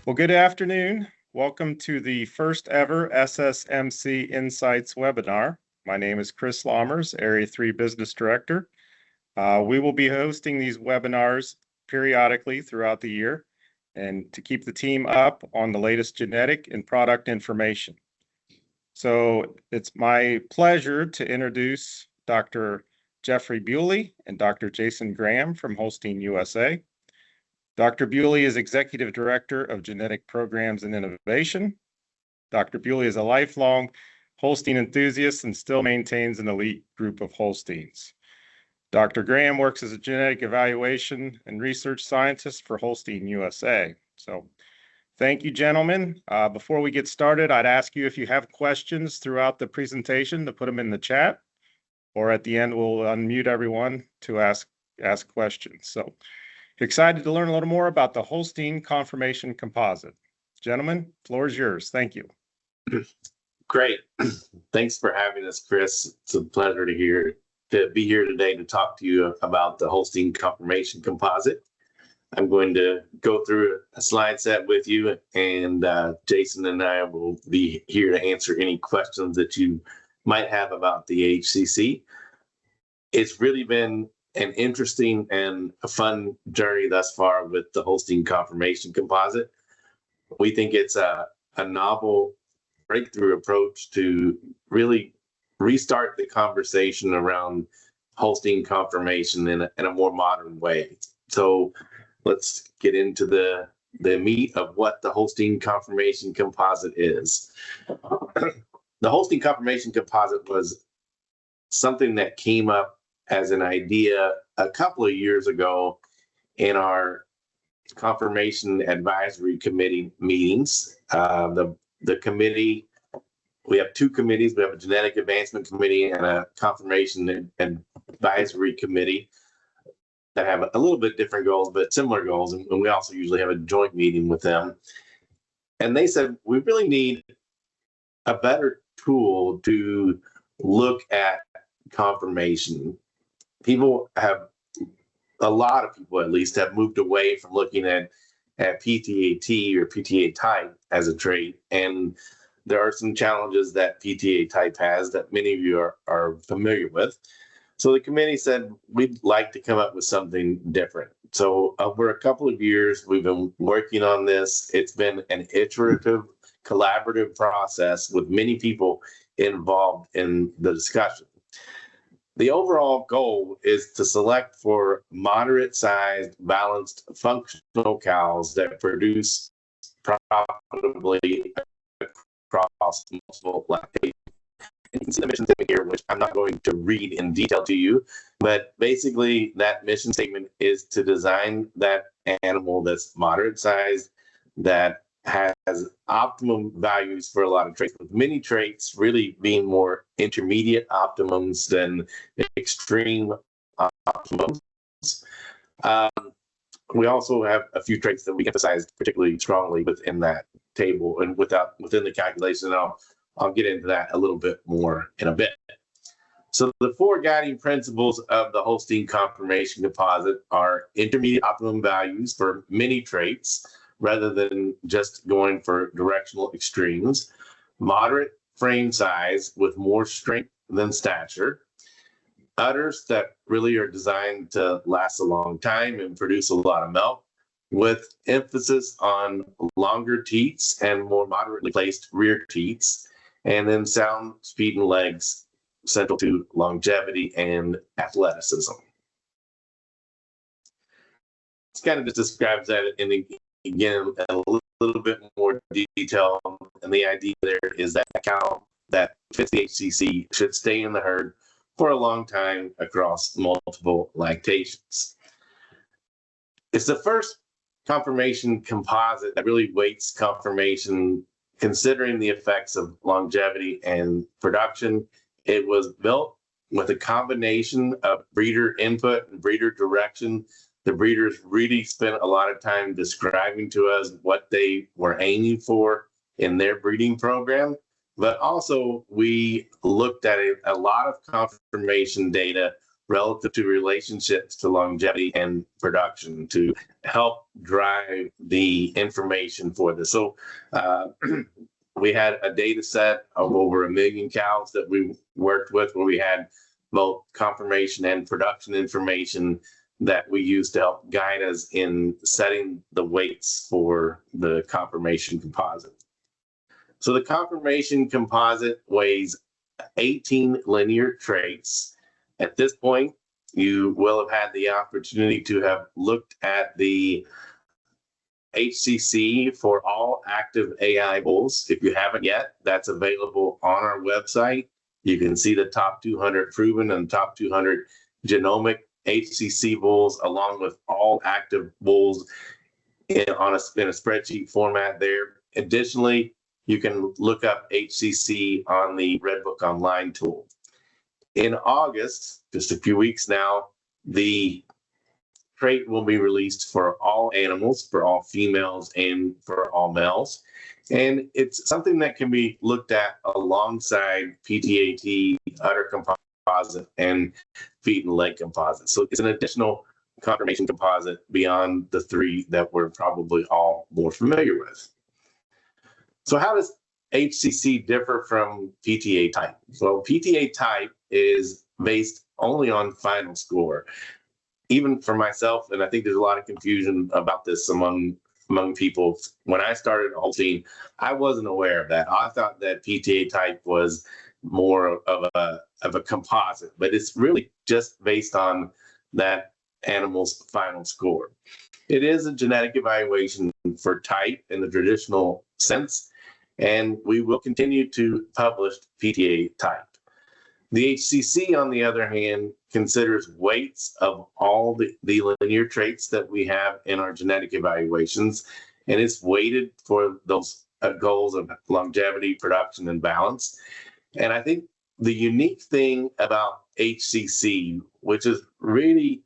Well, good afternoon. Welcome to the first ever SSMC Insights webinar. My name is Chris Lahmers, Area 3 Business Director. We will be hosting these webinars periodically throughout the year and to keep the team up on the latest genetic and product information. So it's my pleasure to introduce Dr. Jeffrey Bewley and Dr. Jason Graham from Holstein USA. Dr. Bewley is Executive Director of Genetic Programs and Innovation. Dr. Bewley is a lifelong Holstein enthusiast and still maintains an elite group of Holsteins. Dr. Graham works as a genetic evaluation and research scientist for Holstein USA. So thank you, gentlemen. Before we get started, I'd ask you if you have questions throughout the presentation to put them in the chat, or at the end, we'll unmute everyone to ask questions. So excited to learn a little more about the Holstein Conformation Composite. Gentlemen, floor is yours. Thank you. Great. Thanks for having us, Chris. It's a pleasure to be here today to talk to you about the Holstein Conformation Composite. I'm going to go through a slide set with you, and Jason and I will be here to answer any questions that you might have about the HCC. It's really been an interesting and a fun journey thus far with the Holstein Conformation Composite. We think it's a novel breakthrough approach to really restart the conversation around Holstein conformation in a more modern way. So let's get into the meat of what the Holstein Conformation Composite is. The Holstein Conformation Composite was something that came up as an idea a couple of years ago in our Conformation Advisory Committee meetings. The committee, we have two committees. We have a Genetic Advancement Committee and a Conformation Advisory Committee that have a little bit different goals, but similar goals. And we also usually have a joint meeting with them. And they said, we really need a better tool to look at conformation. A lot of people at least have moved away from looking at PTAT or PTA type as a trait. And there are some challenges that PTA type has that many of you are familiar with. So the committee said, we'd like to come up with something different. So over a couple of years, we've been working on this. It's been an iterative, collaborative process with many people involved in the discussion. The overall goal is to select for moderate-sized, balanced, functional cows that produce profitably across multiple lactation. You can see the mission statement here, which I'm not going to read in detail to you, but basically that mission statement is to design that animal that's moderate-sized, that has optimum values for a lot of traits, with many traits really being more intermediate optimums than extreme optimums. We also have a few traits that we emphasize particularly strongly within that table and within the calculation. And I'll get into that a little bit more in a bit. So the four guiding principles of the Holstein Conformation Composite are intermediate optimum values for many traits, rather than just going for directional extremes, moderate frame size with more strength than stature, udders that really are designed to last a long time and produce a lot of milk, with emphasis on longer teats and more moderately placed rear teats, and then sound, speed, and legs central to longevity and athleticism. This kind of just describes that again, a little bit more detail, and the idea there is that a cow that fits the HCC should stay in the herd for a long time across multiple lactations. It's the first conformation composite that really weights conformation, considering the effects of longevity and production. It was built with a combination of breeder input and breeder direction. The breeders really spent a lot of time describing to us what they were aiming for in their breeding program. But also, we looked at a lot of conformation data relative to relationships to longevity and production to help drive the information for this. So we had a data set of over 1 million cows that we worked with, where we had both conformation and production information that we used to help guide us in setting the weights for the conformation composite. So the conformation composite weighs 18 linear traits. At this point, you will have had the opportunity to have looked at the HCC for all active AI bulls. If you haven't yet, that's available on our website. You can see the top 200 proven and top 200 genomic HCC bulls, along with all active bulls in a spreadsheet format there. Additionally, you can look up HCC on the Redbook Online tool. In August, just a few weeks now, the trait will be released for all animals, for all females and for all males. And it's something that can be looked at alongside PTAT, udder composite, and feet and leg composite. So it's an additional conformation composite beyond the 3 that we're probably all more familiar with. So how does HCC differ from PTA type? Well, PTA type is based only on final score. Even for myself, and I think there's a lot of confusion about this among people. When I started Holstein, I wasn't aware of that. I thought that PTA type was more of a composite, but it's really just based on that animal's final score. It is a genetic evaluation for type in the traditional sense, and we will continue to publish PTA type. The HCC, on the other hand, considers weights of all the linear traits that we have in our genetic evaluations, and it's weighted for those goals of longevity, production, and balance. And I think the unique thing about HCC, which is really,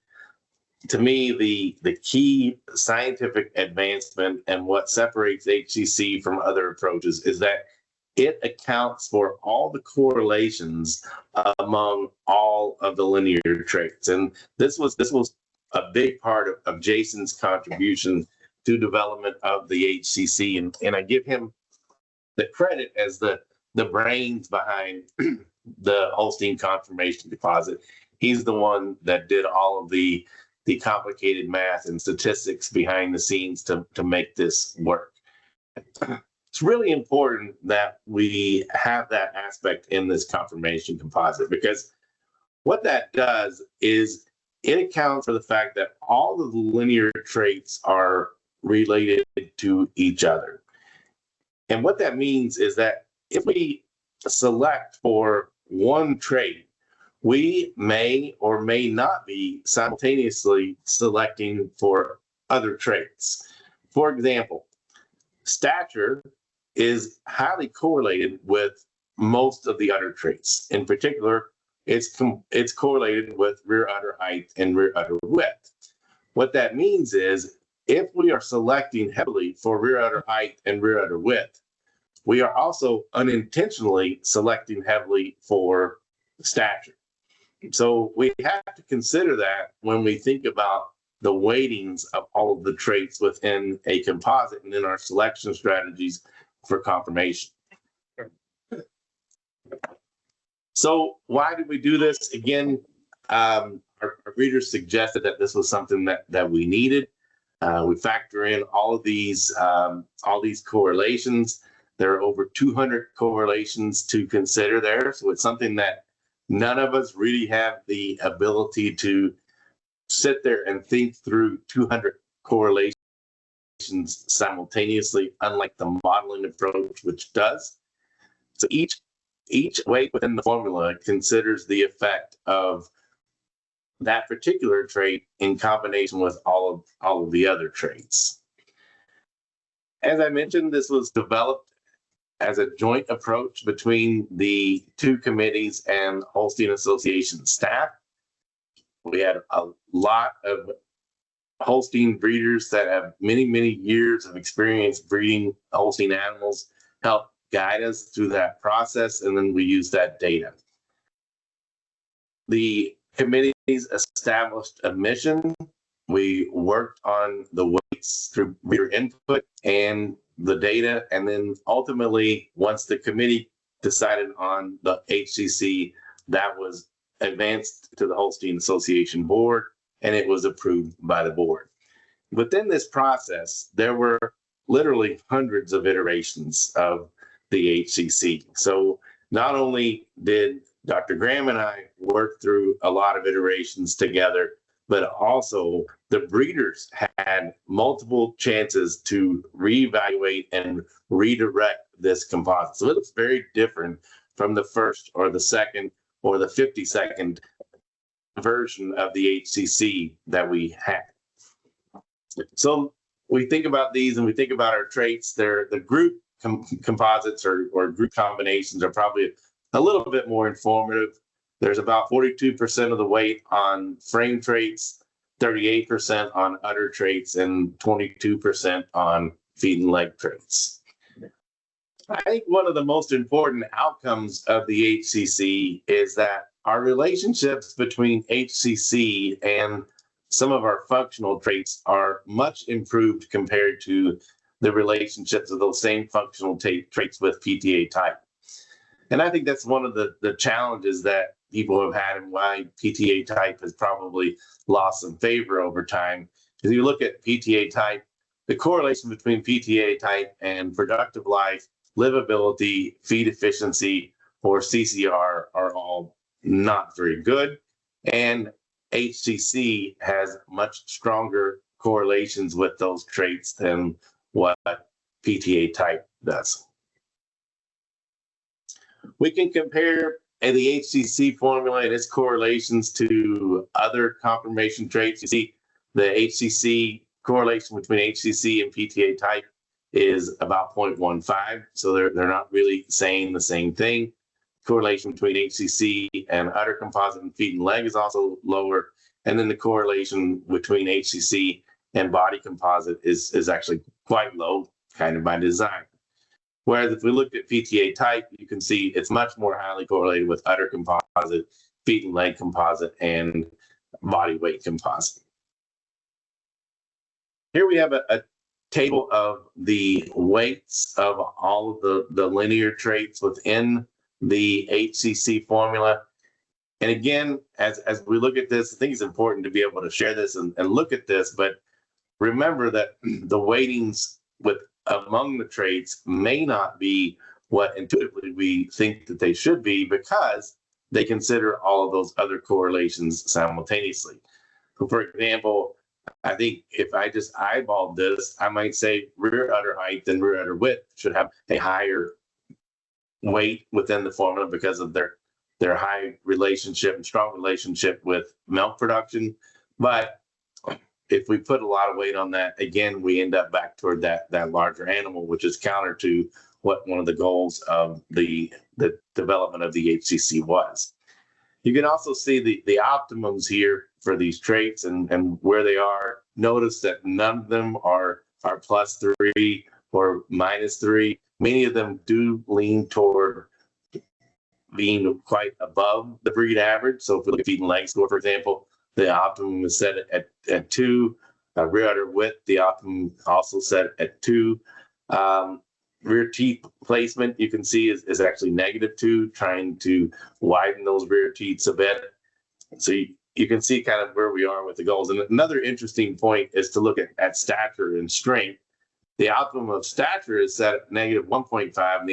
to me, the key scientific advancement and what separates HCC from other approaches, is that it accounts for all the correlations among all of the linear traits. And this was a big part of Jason's contribution to development of the HCC. And I give him the credit as the brains behind the Holstein Conformation Composite. He's the one that did all of the complicated math and statistics behind the scenes to make this work. It's really important that we have that aspect in this conformation composite, because what that does is it accounts for the fact that all of the linear traits are related to each other. And what that means is that if we select for one trait, we may or may not be simultaneously selecting for other traits. For example, stature is highly correlated with most of the udder traits. In particular, it's correlated with rear udder height and rear udder width. What that means is, if we are selecting heavily for rear udder height and rear udder width, we are also unintentionally selecting heavily for stature. So we have to consider that when we think about the weightings of all of the traits within a composite and in our selection strategies for conformation. So why did we do this? Again, our readers suggested that this was something that we needed. We factor in all these correlations. There are over 200 correlations to consider there. So it's something that none of us really have the ability to sit there and think through 200 correlations simultaneously, unlike the modeling approach, which does. So each weight within the formula considers the effect of that particular trait in combination with all of the other traits. As I mentioned, this was developed as a joint approach between the 2 committees and Holstein Association staff. We had a lot of Holstein breeders that have many, many years of experience breeding Holstein animals help guide us through that process, and then we use that data. The committees established a mission. We worked on the weights through reader input and the data. And then ultimately, once the committee decided on the HCC, that was advanced to the Holstein Association board, and it was approved by the board. Within this process, there were literally hundreds of iterations of the HCC. So not only did Dr. Graham and I work through a lot of iterations together, but also the breeders had multiple chances to reevaluate and redirect this composite. So it looks very different from the first or the second or the 52nd version of the HCC that we had. So we think about these and we think about our traits. They're the group composites or group combinations are probably a little bit more informative. There's about 42% of the weight on frame traits, 38% on udder traits, and 22% on feet and leg traits. I think one of the most important outcomes of the HCC is that our relationships between HCC and some of our functional traits are much improved compared to the relationships of those same functional traits with PTA type. And I think that's one of the challenges that people have had and why PTA type has probably lost some favor over time. If you look at PTA type, the correlation between PTA type and productive life, livability, feed efficiency, or CCR are all not very good. And HCC has much stronger correlations with those traits than what PTA type does. We can compare the HCC formula and its correlations to other conformation traits. You see the HCC correlation between HCC and PTA type is about 0.15. So they're not really saying the same thing. Correlation between HCC and udder composite and feet and leg is also lower. And then the correlation between HCC and body composite is actually quite low, kind of by design. Whereas if we looked at PTA type, you can see it's much more highly correlated with udder composite, feet and leg composite, and body weight composite. Here we have a table of the weights of all of the linear traits within the HCC formula. And again, as we look at this, I think it's important to be able to share this and look at this, but remember that the weightings among the traits may not be what intuitively we think that they should be because they consider all of those other correlations simultaneously. So for example, I think if I just eyeballed this, I might say rear udder height and rear udder width should have a higher weight within the formula because of their high relationship and strong relationship with milk production. But if we put a lot of weight on that, again, we end up back toward that larger animal, which is counter to what one of the goals of the development of the HCC was. You can also see the optimums here for these traits and where they are. Notice that none of them are +3 or -3. Many of them do lean toward being quite above the breed average. So if we look at feet and leg score, for example, the optimum is set at 2. Rear udder width, the optimum also set at 2. Rear teeth placement, you can see is actually -2, trying to widen those rear teeth a bit. So you can see kind of where we are with the goals. And another interesting point is to look at stature and strength. The optimum of stature is set at -1.5, and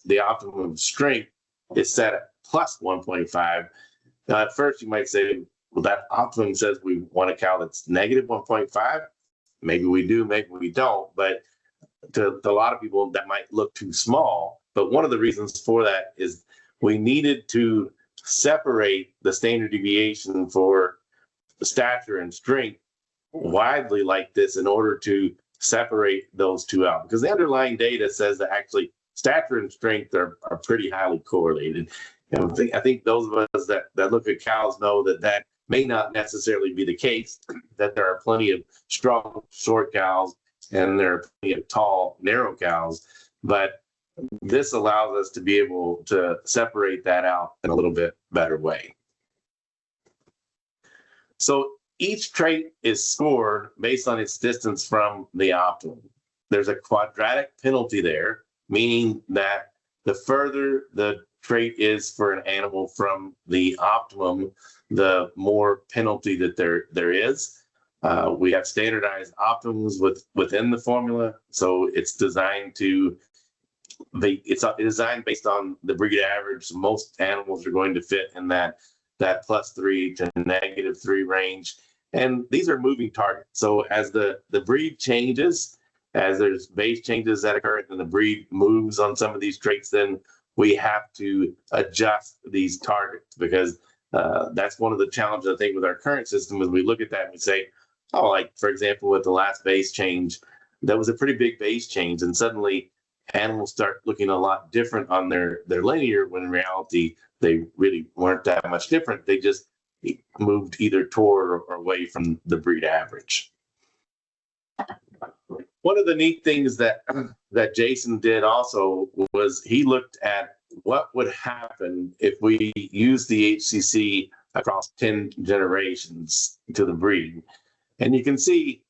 the optimum of strength is set at +1.5. Now, at first, you might say, well, that optimum says we want a cow that's -1.5. Maybe we do, maybe we don't. But to a lot of people, that might look too small. But one of the reasons for that is we needed to separate the standard deviation for stature and strength widely like this in order to separate those two out. Because the underlying data says that actually stature and strength are pretty highly correlated. And I think those of us that look at cows know that may not necessarily be the case, that there are plenty of strong, short cows, and there are plenty of tall, narrow cows. But this allows us to be able to separate that out in a little bit better way. So each trait is scored based on its distance from the optimum. There's a quadratic penalty there, meaning that the further the trait is for an animal from the optimum, the more penalty that there is. We have standardized optimums within the formula, so it's designed it's designed based on the breed average. Most animals are going to fit in that +3 to -3 range, and these are moving targets. So as the breed changes, as there's base changes that occur and the breed moves on some of these traits, then we have to adjust these targets, because that's one of the challenges I think with our current system is we look at that and we say, oh, like for example, with the last base change, that was a pretty big base change, and suddenly animals start looking a lot different on their linear, when in reality they really weren't that much different. They just moved either toward or away from the breed average. One of the neat things that Jason did also was he looked at what would happen if we use the HCC across 10 generations to the breed. And you can see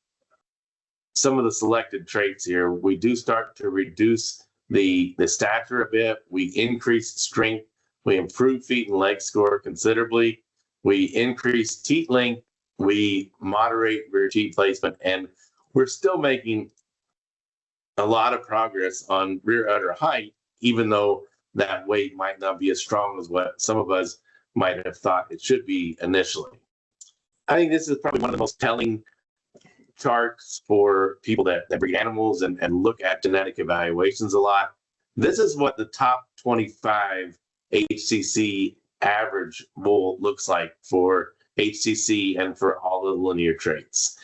some of the selected traits here. We do start to reduce the stature a bit. We increase strength. We improve feet and leg score considerably. We increase teat length. We moderate rear teat placement. And we're still making a lot of progress on rear udder height, even though that weight might not be as strong as what some of us might have thought it should be initially. I think this is probably one of the most telling charts for people that breed animals and look at genetic evaluations a lot. This is what the top 25 HCC average bull looks like for HCC and for all the linear traits.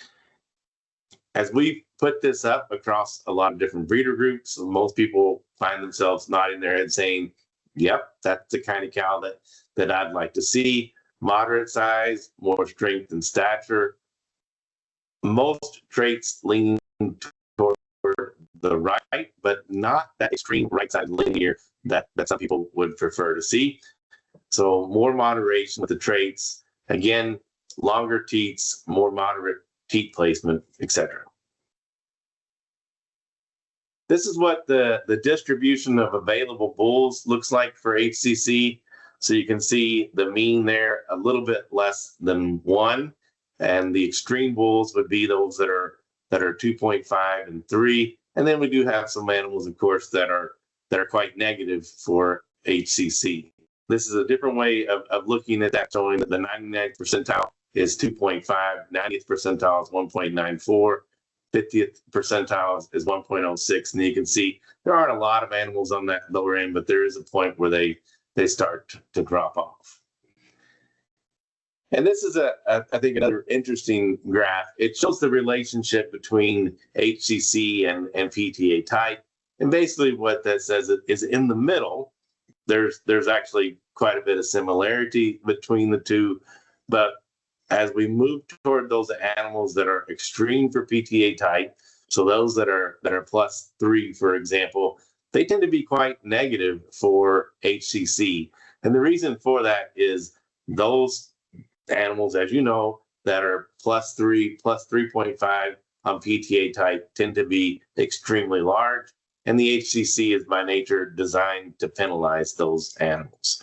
As we put this up across a lot of different breeder groups, most people find themselves nodding their head saying, yep, that's the kind of cow that I'd like to see. Moderate size, more strength and stature. Most traits lean toward the right, but not that extreme right side linear that some people would prefer to see. So more moderation with the traits. Again, longer teats, more moderate teat placement, etc. This is what the distribution of available bulls looks like for HCC. So you can see the mean there, a little bit less than 1. And the extreme bulls would be those that are 2.5 and 3. And then we do have some animals, of course, that are quite negative for HCC. This is a different way of looking at that, showing that the 99th percentile is 2.5, 90th percentile is 1.94, 50th percentile is 1.06. And you can see there aren't a lot of animals on that lower end, but there is a point where they start to drop off. And this is I think another interesting graph. It shows the relationship between HCC and PTA type. And basically what that says is in the middle, there's actually quite a bit of similarity between the two. But as we move toward those animals that are extreme for PTA type, so those that are +3, for example, they tend to be quite negative for HCC. And the reason for that is those animals, as you know, that are +3, +3.5 on PTA type tend to be extremely large. And the HCC is by nature designed to penalize those animals.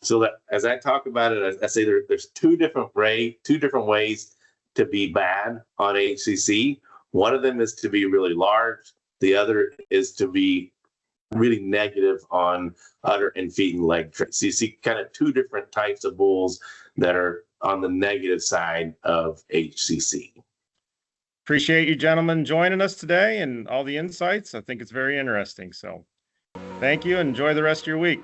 So that as I talk about it, I say there's two different ways to be bad on HCC. One of them is to be really large. The other is to be really negative on udder and feet and leg traits. So you see kind of two different types of bulls that are on the negative side of HCC. Appreciate you gentlemen joining us today and all the insights. I think it's very interesting. So thank you. Enjoy the rest of your week.